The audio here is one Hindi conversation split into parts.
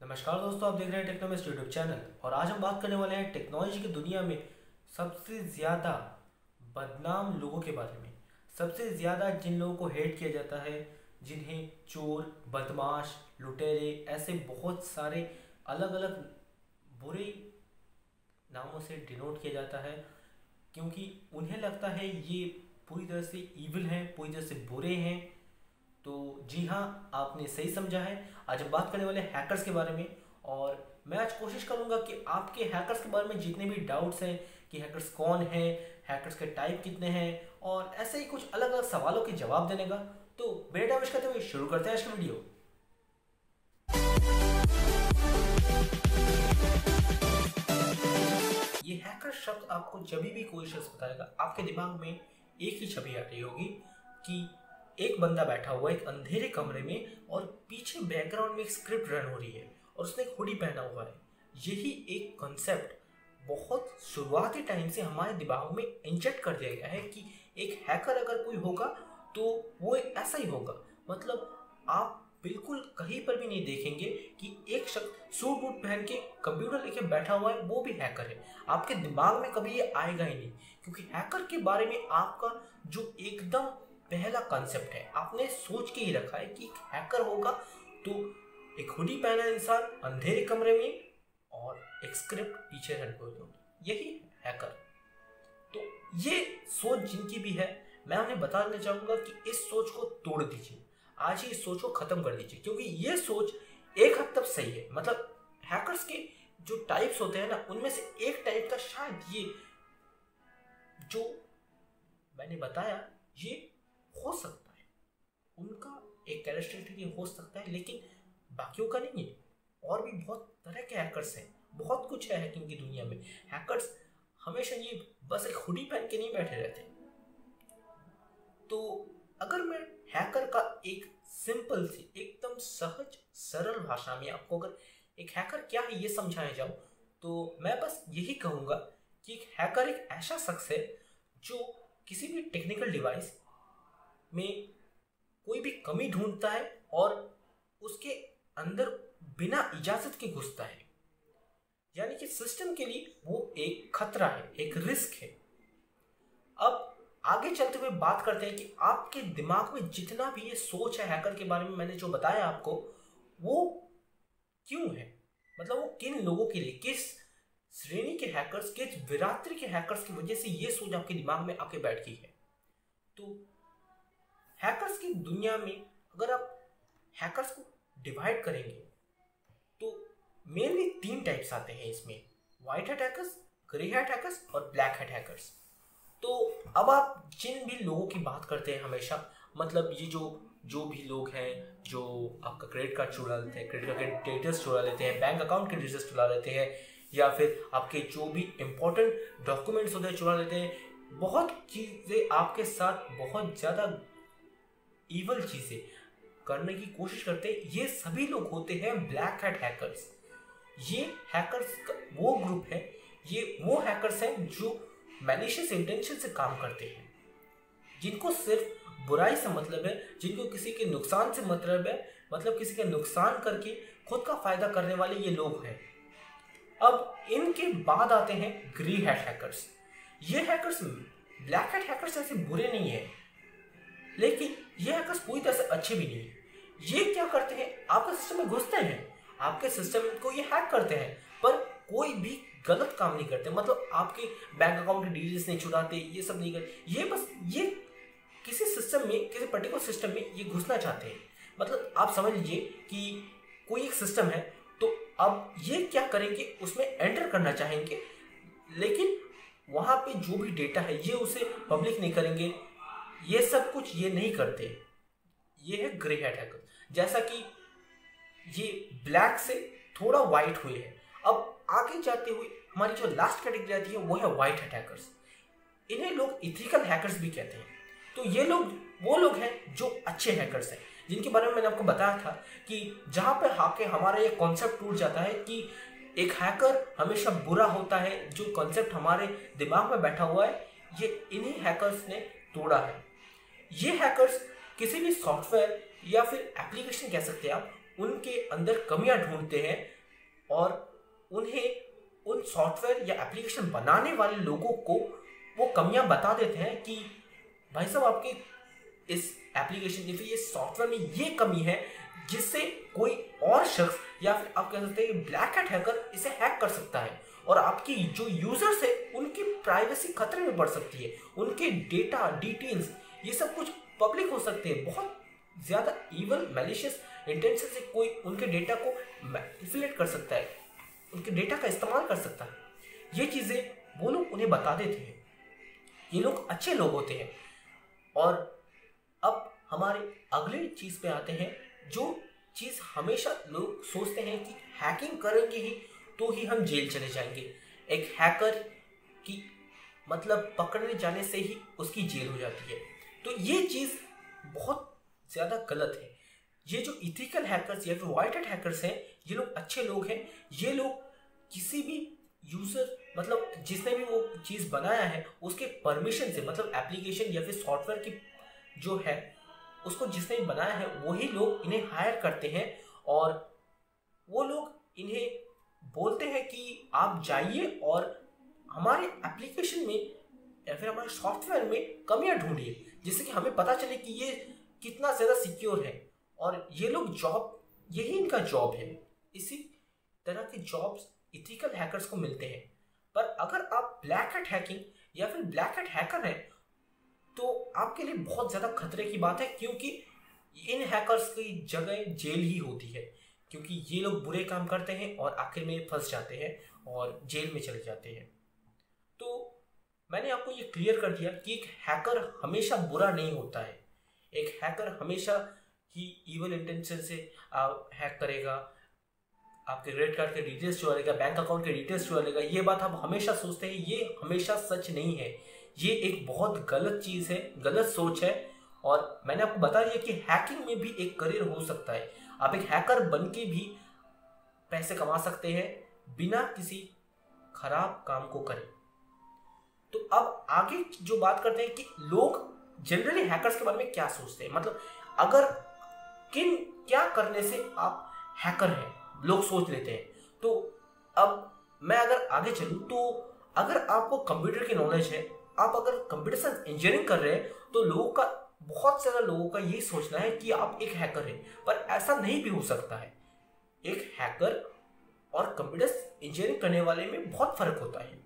नमस्कार दोस्तों, आप देख रहे हैं टेक्नोमिस्ट यूट्यूब चैनल। और आज हम बात करने वाले हैं टेक्नोलॉजी की दुनिया में सबसे ज़्यादा बदनाम लोगों के बारे में। सबसे ज़्यादा जिन लोगों को हेट किया जाता है, जिन्हें चोर, बदमाश, लुटेरे, ऐसे बहुत सारे अलग अलग बुरे नामों से डिनोट किया जाता है, क्योंकि उन्हें लगता है ये पूरी तरह से ईविल हैं, पूरी तरह से बुरे हैं। तो जी हाँ, आपने सही समझा है। आज हम बात करने वाले हैं हैकर्स के बारे में। और मैं आज कोशिश करूंगा कि आपके हैकर्स के बारे में जितने भी डाउट्स हैं कि हैकर्स कौन हैं, हैकर्स के टाइप कितने हैं, और ऐसे ही कुछ अलग अलग सवालों के जवाब देने का। तो बिना टाइम वेस्ट करते हुए शुरू करते हैं आज की वीडियो। ये हैकर शब्द आपको जब भी कोई शख्स बताएगा, आपके दिमाग में एक ही छवि आ रही होगी कि एक बंदा बैठा हुआ है एक अंधेरे कमरे में, और पीछे बैकग्राउंड में एक स्क्रिप्ट रन हो रही है और उसने एक हुडी पहना हुआ है। यही एक कॉन्सेप्ट बहुत शुरुआती टाइम से हमारे दिमाग में इंजेक्ट कर दिया गया है कि एक हैकर अगर कोई होगा तो वो ऐसा ही होगा। मतलब आप बिल्कुल कहीं पर भी नहीं देखेंगे कि एक शख्स सूट बूट पहन के कंप्यूटर लेके बैठा हुआ है, वो भी हैकर है। आपके दिमाग में कभी ये आएगा ही नहीं, क्योंकि हैकर के बारे में आपका जो एकदम पहला कॉन्सेप्ट है, आपने सोच के ही रखा है कि एक हैकर होगा तो एक हुडी पहना इंसान अंधेरे कमरे में और एक स्क्रिप्ट पीछे रन हो होगी, यही हैकर। तो ये सोच जिनकी भी है, मैं उन्हें बता देना चाहूंगा कि इस सोच को तोड़ दीजिए, आज ही इस सोच को खत्म कर दीजिए, क्योंकि ये सोच एक हद तक सही है। मतलब हैकर्स के जो टाइप्स होते हैं ना, उनमें से एक टाइप का शायद ये जो मैंने बताया ये हो सकता है, उनका एक कैरेक्टरिस्टिक ये हो सकता है, लेकिन बाकियों का नहीं है। और भी बहुत तरह के हैकर्स हैं, बहुत कुछ है हैकिंग की दुनिया में। हैकर्स हमेशा ये बस एक हुडी पहन के नहीं बैठे रहते। तो अगर मैं हैकर का एक सिंपल सी एकदम सहज सरल भाषा में आपको अगर एक हैकर क्या है ये समझाया जाऊं, तो मैं बस यही कहूंगा कि एक हैकर एक ऐसा शख्स है जो किसी भी टेक्निकल डिवाइस में कोई भी कमी ढूंढता है और उसके अंदर बिना इजाजत के घुसता है। यानी कि सिस्टम के लिए वो एक खतरा है, एक रिस्क है। अब आगे चलते हुए बात करते हैं कि आपके दिमाग में जितना भी ये सोच है हैकर के बारे में, मैंने जो बताया आपको, वो क्यों है। मतलब वो किन लोगों के लिए, किस श्रेणी के हैकर्स, किस बिरादरी के हैकर्स की वजह से ये सोच आपके दिमाग में आके बैठ गई है। तो हैकर्स की दुनिया में अगर आप हैकर्स को डिवाइड करेंगे तो मेनली 3 टाइप्स आते हैं इसमें: white hat hackers, grey hat hackers और ब्लैक हैट हैकर्स। तो अब आप जिन भी लोगों की बात करते हैं हमेशा, मतलब ये जो भी लोग हैं जो आपका क्रेडिट कार्ड चुरा लेते हैं, क्रेडिट कार्ड के डिटेल्स चुरा लेते हैं, बैंक अकाउंट के डिटेल्स चुरा लेते हैं, या फिर आपके जो भी इंपॉर्टेंट डॉक्यूमेंट्स होते हैं चुरा लेते हैं, बहुत चीज़ें आपके साथ बहुत ज़्यादा ईवल चीज़ें करने की कोशिश करते हैं, ये सभी लोग होते हैं ब्लैक हैट हैकर्स। ये हैकर्स का वो ग्रुप है, ये वो हैकर्स हैं जो मैलिशियस इंटेंशन से काम करते हैं, जिनको सिर्फ बुराई से मतलब है, जिनको किसी के नुकसान से मतलब है, मतलब किसी का नुकसान करके खुद का फायदा करने वाले ये लोग हैं। अब इनके बाद आते हैं ग्रे हैट हैकर्स। ये हैकर्स ब्लैक हैट हैकर्स ऐसे बुरे नहीं है, लेकिन ये हैकर्स पूरी तरह से अच्छे भी नहीं है। ये क्या करते हैं, आपके सिस्टम में घुसते हैं, आपके सिस्टम को ये हैक करते हैं, पर कोई भी गलत काम नहीं करते। मतलब आपके बैंक अकाउंट की डिटेल्स नहीं चुराते, ये सब नहीं करते। ये बस ये किसी सिस्टम में, किसी पर्टिकुलर सिस्टम में ये घुसना चाहते हैं। मतलब आप समझ लीजिए कि कोई एक सिस्टम है, तो अब ये क्या करेंगे, उसमें एंटर करना चाहेंगे, लेकिन वहाँ पे जो भी डेटा है ये उसे पब्लिक नहीं करेंगे। ये सब कुछ ये नहीं करते। ये है ग्रे हैट हैकर। जैसा कि ये ब्लैक से थोड़ा व्हाइट हुए हैं। अब आगे जाते हुए हमारी जो लास्ट कैटेगरी आती है वो है व्हाइट हैट हैकर्स। इन्हें लोग इथिकल हैकर्स भी कहते हैं। तो ये लोग वो लोग हैं जो अच्छे हैकर्स हैं, जिनके बारे में मैंने आपको बताया था कि जहाँ पे आके हमारा ये कॉन्सेप्ट टूट जाता है कि एक हैकर हमेशा बुरा होता है। जो कॉन्सेप्ट हमारे दिमाग में बैठा हुआ है, ये इन्हीं हैकर्स ने तोड़ा है। ये हैकर्स किसी भी सॉफ्टवेयर या फिर एप्लीकेशन कह सकते हैं आप, उनके अंदर कमियां ढूंढते हैं और उन्हें उन सॉफ्टवेयर या एप्लीकेशन बनाने वाले लोगों को वो कमियां बता देते हैं कि भाई साहब आपके इस एप्लीकेशन या फिर ये सॉफ्टवेयर में ये कमी है जिससे कोई और शख्स या फिर आप कह सकते हैं ब्लैक हैट हैकर इसे हैक कर सकता है और आपकी जो यूजर्स है उनकी प्राइवेसी खतरे में पड़ सकती है, उनके डेटा डिटेल्स ये सब कुछ पब्लिक हो सकते हैं। बहुत ज्यादा इवल मैलिशियस इंटेंशन से कोई उनके डेटा को मैनिपुलेट कर सकता है, उनके डेटा का इस्तेमाल कर सकता है। ये चीजें वो लोग उन्हें बता देते हैं। ये लोग अच्छे लोग होते हैं। और अब हमारे अगले चीज पे आते हैं, जो चीज हमेशा लोग सोचते हैं कि हैकिंग करेंगे ही तो ही हम जेल चले जाएंगे। एक हैकर की मतलब पकड़ने जाने से ही उसकी जेल हो जाती है। तो ये चीज बहुत ज्यादा गलत है। ये जो इथिकल हैकर्स या फिर व्हाइट हैट हैकर्स हैं, ये लोग अच्छे लोग हैं। ये लोग किसी भी यूजर मतलब जिसने भी वो चीज बनाया है उसके परमिशन से, मतलब एप्लीकेशन या फिर सॉफ्टवेयर की जो है उसको जिसने भी बनाया है वही लोग इन्हें हायर करते हैं और वो लोग इन्हें बोलते हैं कि आप जाइए और हमारे एप्लीकेशन में या फिर हमारे सॉफ्टवेयर में कमियां ढूंढिए जिससे कि हमें पता चले कि ये कितना ज्यादा सिक्योर है। और ये लोग जॉब, यही इनका जॉब है। इसी तरह के जॉब्स इथिकल हैकर्स को मिलते हैं। पर अगर आप ब्लैक हैट हैकिंग या फिर ब्लैक हैट हैकर हैं तो आपके लिए बहुत ज्यादा खतरे की बात है, क्योंकि इन हैकर्स की जगह जेल ही होती है, क्योंकि ये लोग बुरे काम करते हैं और आखिर में फंस जाते हैं और जेल में चले जाते हैं। तो मैंने आपको ये क्लियर कर दिया कि एक हैकर हमेशा बुरा नहीं होता है। एक हैकर हमेशा ही इवल इंटेंशन से हैक करेगा, आपके क्रेडिट कार्ड के डिटेल्स चुरा, बैंक अकाउंट के डिटेल्स चुरा। ये बात आप हमेशा सोचते हैं, ये हमेशा सच नहीं है। ये एक बहुत गलत चीज है, गलत सोच है। और मैंने आपको बता दिया कि हैकिंग में भी एक करियर हो सकता है। आप एक हैकर बन के भी पैसे कमा सकते हैं बिना किसी खराब काम को करें। तो अब आगे जो बात करते हैं कि लोग जनरली हैकर्स के बारे में क्या सोचते हैं, मतलब अगर क्या करने से आप हैकर हैं लोग सोच लेते हैं। तो अब मैं अगर आगे चलूं तो अगर आपको कंप्यूटर की नॉलेज है, आप अगर कंप्यूटर साइंस इंजीनियरिंग कर रहे हैं तो बहुत सारे लोगों का यही सोचना है कि आप एक हैकर हैं, पर ऐसा नहीं भी हो सकता है। एक हैकर और कंप्यूटर इंजीनियरिंग करने वाले में बहुत फर्क होता है।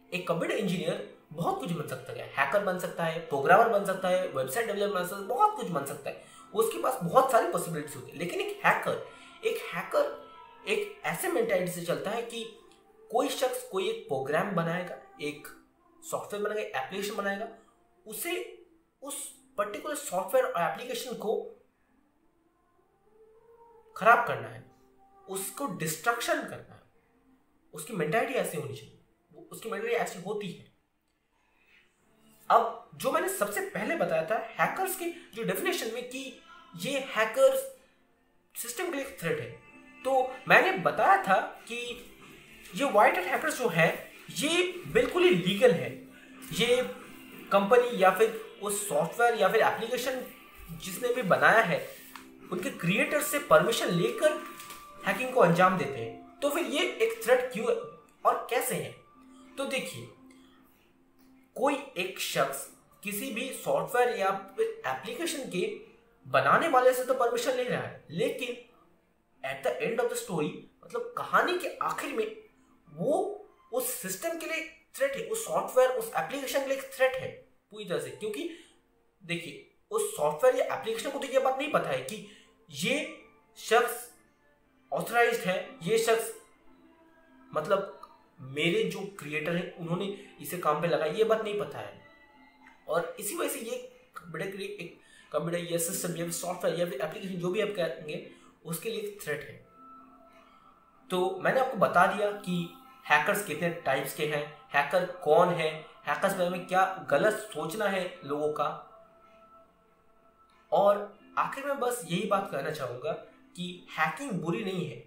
एक कंप्यूटर इंजीनियर बहुत कुछ बन सकता है, हैकर बन सकता है, प्रोग्रामर बन सकता है, वेबसाइट डेवलपर बन सकता है, बहुत कुछ बन सकता है, उसके पास बहुत सारी पॉसिबिलिटीज होती है। लेकिन एक हैकर एक ऐसे मेंटालिटी से चलता है कि कोई शख्स कोई एक प्रोग्राम बनाएगा, एक सॉफ्टवेयर बनाएगा, एप्लीकेशन बनाएगा, उसे उस पर्टिकुलर सॉफ्टवेयर और एप्लीकेशन को खराब करना है, उसको डिस्ट्रक्शन करना है। उसकी मेंटालिटी ऐसी होनी चाहिए, उसकी मेंटालिटी ऐसी होती है। अब जो मैंने सबसे पहले बताया था हैकर्स की जो डेफिनेशन में कि ये हैकर्स सिस्टम के लिए थ्रेट है, तो मैंने बताया था कि ये व्हाइट हैट हैकर्स जो है ये बिल्कुल ही लीगल है। ये कंपनी या फिर उस सॉफ्टवेयर या फिर एप्लीकेशन जिसने भी बनाया है उनके क्रिएटर से परमिशन लेकर हैकिंग को अंजाम देते हैं। तो फिर ये एक थ्रेट क्यों और कैसे है? तो देखिए, कोई एक शख्स किसी भी सॉफ्टवेयर या एप्लीकेशन के बनाने वाले से तो परमिशन ले रहा है, लेकिन at the end of the story, मतलब कहानी के आखिर में, वो उस सिस्टम के लिए थ्रेट है, उस सॉफ्टवेयर उस एप्लीकेशन के लिए थ्रेट है पूरी तरह से। क्योंकि देखिए, उस सॉफ्टवेयर या एप्लीकेशन को तो ये बात नहीं पता है कि ये शख्स ऑथराइज्ड है, ये शख्स मतलब मेरे जो क्रिएटर हैं उन्होंने इसे काम पे लगाया, ये बात नहीं पता है। और इसी वजह से ये कंप्यूटर या सिस्टम या सॉफ्टवेयर या फिर एप्लीकेशन जो भी आप कहेंगे उसके लिए थ्रेट है। तो मैंने आपको बता दिया कि हैकर्स कितने टाइप्स के हैं, हैकर कौन है, हैकर्स के बारे में क्या गलत सोचना है लोगों का। और आखिर में बस यही बात कहना चाहूंगा कि हैकिंग बुरी नहीं है।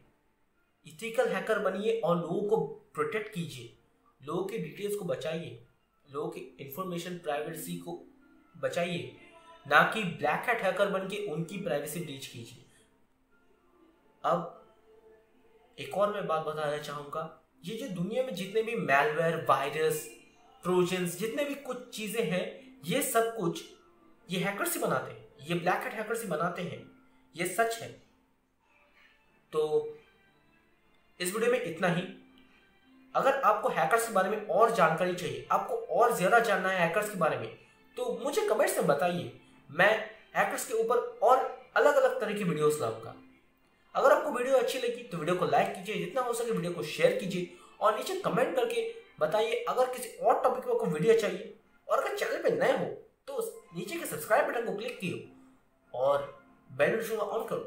इथिकल हैकर बनिए और लोगों को प्रोटेक्ट कीजिए, लोगों के डिटेल्स को बचाइए, लोगों की इंफॉर्मेशन प्राइवेसी को बचाइए, ना कि ब्लैक हैट हैकर बन के उनकी प्राइवेसी ब्रीच कीजिए। अब एक और मैं बात बताना चाहूंगा, ये जो दुनिया में जितने भी मैलवेयर, वायरस, ट्रोजन्स, जितने भी कुछ चीजें हैं, ये सब कुछ ये हैकर्स ही बनाते हैं, ये ब्लैक हैट हैकर्स ही बनाते हैं, ये सच है। तो इस वीडियो में इतना ही। अगर आपको हैकर्स के बारे में और जानकारी चाहिए, आपको और ज्यादा जानना है हैकर्स के बारे में, तो मुझे कमेंट्स में बताइए, मैं हैकर्स के ऊपर और अलग अलग तरह की वीडियोस लाऊंगा। अगर आपको वीडियो अच्छी लगी तो वीडियो को लाइक कीजिए, जितना हो सके वीडियो को शेयर कीजिए और नीचे कमेंट करके बताइए अगर किसी और टॉपिक पर आपको वीडियो चाहिए। और अगर चैनल पे नए हो तो नीचे के सब्सक्राइब बटन को क्लिक कियो और बेल नोटिफिकेशन ऑन करो।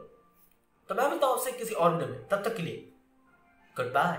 तो मैं मिलता हूं आपसे किसी और वीडियो में, तब तक के लिए गुड बाय।